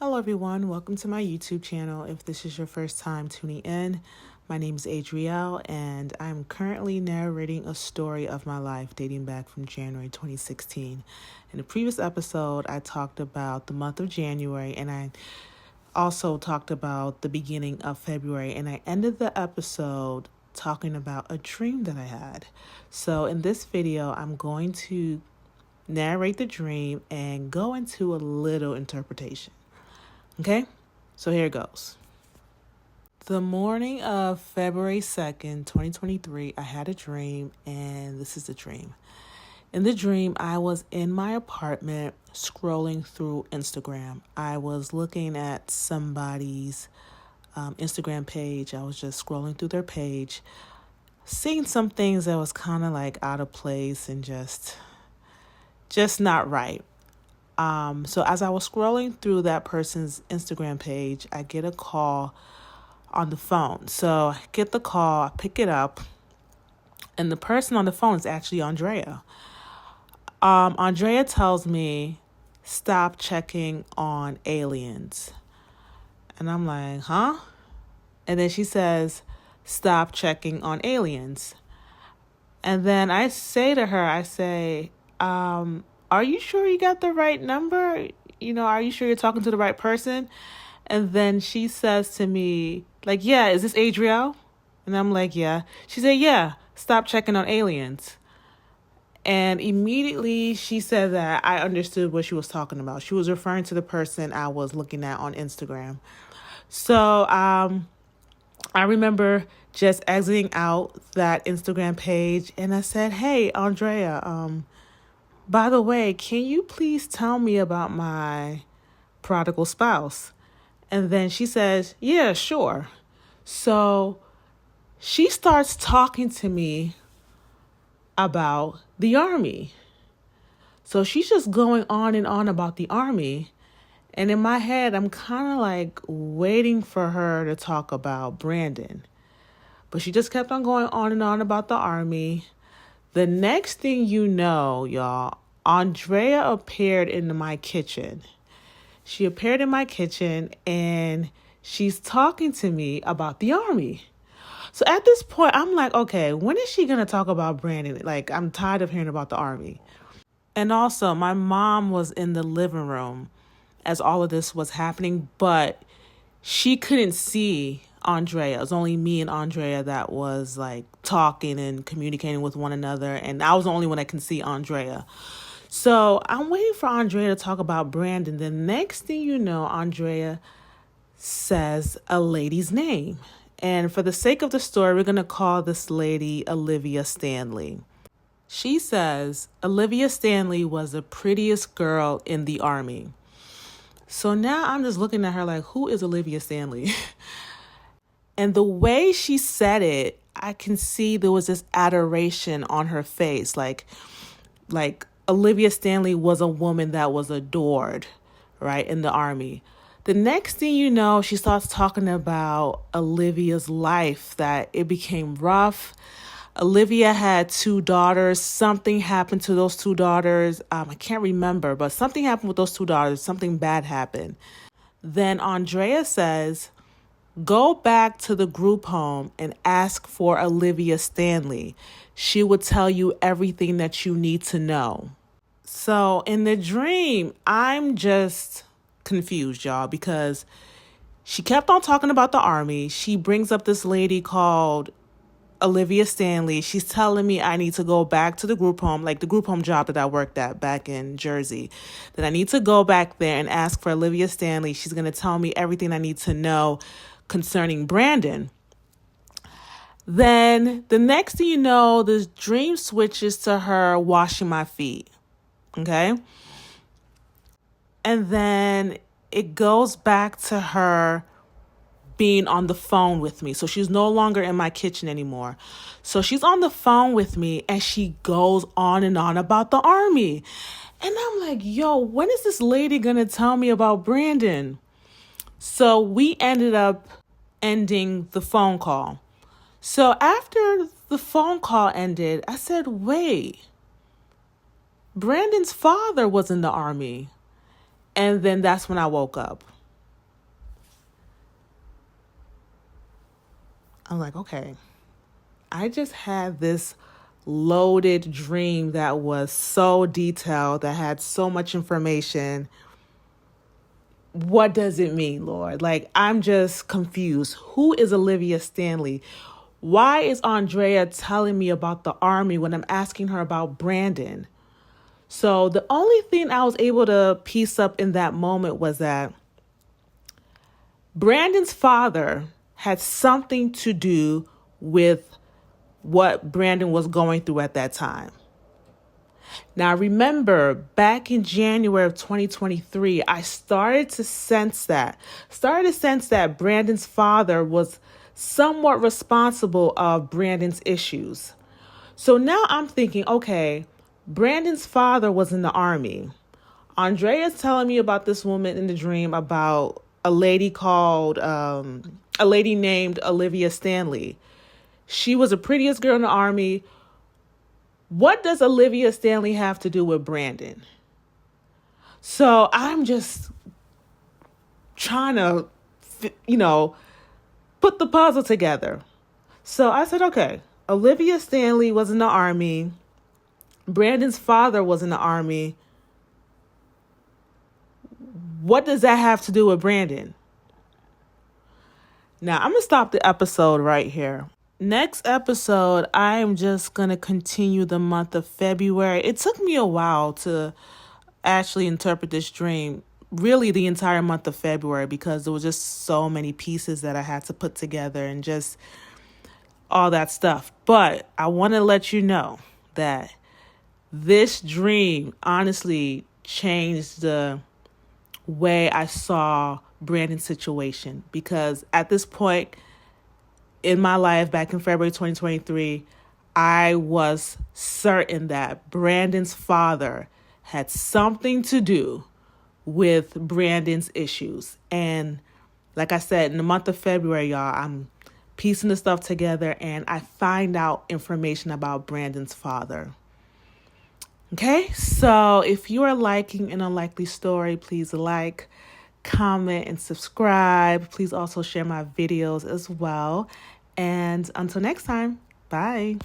Hello everyone, welcome to my YouTube channel. If this is your first time tuning in, my name is Adrielle and I'm currently narrating a story of my life dating back from January 2016. In the previous episode, I talked about the month of January and I also talked about the beginning of February, and I ended the episode talking about a dream that I had. So in this video, I'm going to narrate the dream and go into a little interpretation. Okay, so here it goes. The morning of February 2nd, 2023, I had a dream, and this is the dream. In the dream, I was in my apartment scrolling through Instagram. I was looking at somebody's Instagram page. I was just scrolling through their page, seeing some things that was kind of like out of place and just not right. So as I was scrolling through that person's Instagram page, I get a call on the phone. So I get the call, I pick it up, and the person on the phone is actually Andrea. Andrea tells me, stop checking on aliens. And I'm like, huh? And then she says, stop checking on aliens. And then I say to her, I say, are you sure you got the right number? Are you sure you're talking to the right person? And then she says to me, like, yeah, is this Adrielle? And I'm like, yeah. She said, yeah, stop checking on aliens. And immediately she said that I understood what she was talking about. She was referring to the person I was looking at on Instagram. So I remember just exiting out that Instagram page and I said, hey, Andrea, by the way, can you please tell me about my prodigal spouse? And then she says, yeah, sure. So she starts talking to me about the Army. So she's just going on and on about the Army. And in my head, I'm kind of like waiting for her to talk about Brandon. But she just kept on going on and on about the Army. The next thing you know, y'all, Andrea appeared in my kitchen. She appeared in my kitchen and she's talking to me about the Army. So at this point, I'm like, okay, when is she going to talk about Brandon? Like, I'm tired of hearing about the Army. And also, my mom was in the living room as all of this was happening, but she couldn't see Andrea. It was only me and Andrea that was like talking and communicating with one another. And I was the only one that can see Andrea. So I'm waiting for Andrea to talk about Brandon. The next thing you know, Andrea says a lady's name. And for the sake of the story, we're going to call this lady Olivia Stanley. She says Olivia Stanley was the prettiest girl in the Army. So now I'm just looking at her like, who is Olivia Stanley? And the way she said it, I can see there was this adoration on her face. Like Olivia Stanley was a woman that was adored, right, in the Army. The next thing you know, she starts talking about Olivia's life, that it became rough. Olivia had 2 daughters. Something happened to those 2 daughters. I can't remember, but something happened with those 2 daughters. Something bad happened. Then Andrea says, go back to the group home and ask for Olivia Stanley. She will tell you everything that you need to know. So in the dream, I'm just confused, y'all, because she kept on talking about the Army. She brings up this lady called Olivia Stanley. She's telling me I need to go back to the group home, like the group home job that I worked at back in Jersey, that I need to go back there and ask for Olivia Stanley. She's going to tell me everything I need to know concerning Brandon. Then the next thing you know, this dream switches to her washing my feet. Okay. And then it goes back to her being on the phone with me. So she's no longer in my kitchen anymore. So she's on the phone with me and she goes on and on about the Army. And I'm like, yo, when is this lady going to tell me about Brandon? So we ended up ending the phone call. So after the phone call ended, I said, wait, Brandon's father was in the Army. And then that's when I woke up. I'm like, okay, I just had this loaded dream that was so detailed, that had so much information. What does it mean, Lord? Like, I'm just confused. Who is Olivia Stanley? Why is Andrea telling me about the army when I'm asking her about Brandon? So the only thing I was able to piece up in that moment was that Brandon's father had something to do with what Brandon was going through at that time. Now, remember, back in January of 2023, I started to sense that Brandon's father was somewhat responsible of Brandon's issues. So now I'm thinking, okay, Brandon's father was in the army. Andrea's telling me about this woman in the dream, about a lady named Olivia Stanley. She was the prettiest girl in the army. What does Olivia Stanley have to do with Brandon? So I'm just trying to, put the puzzle together. So I said, okay, Olivia Stanley was in the army. Brandon's father was in the army. What does that have to do with Brandon? Now, I'm going to stop the episode right here. Next episode, I am just going to continue the month of February. It took me a while to actually interpret this dream, really the entire month of February, because there was just so many pieces that I had to put together and just all that stuff. But I want to let you know that this dream honestly changed the way I saw Brandon's situation, because at this point in my life, back in February 2023, I was certain that Brandon's father had something to do with Brandon's issues. And like I said, in the month of February, y'all, I'm piecing the stuff together and I find out information about Brandon's father. Okay, so if you are liking An Unlikely Story, please like, comment, and subscribe. Please also share my videos as well. And until next time, bye.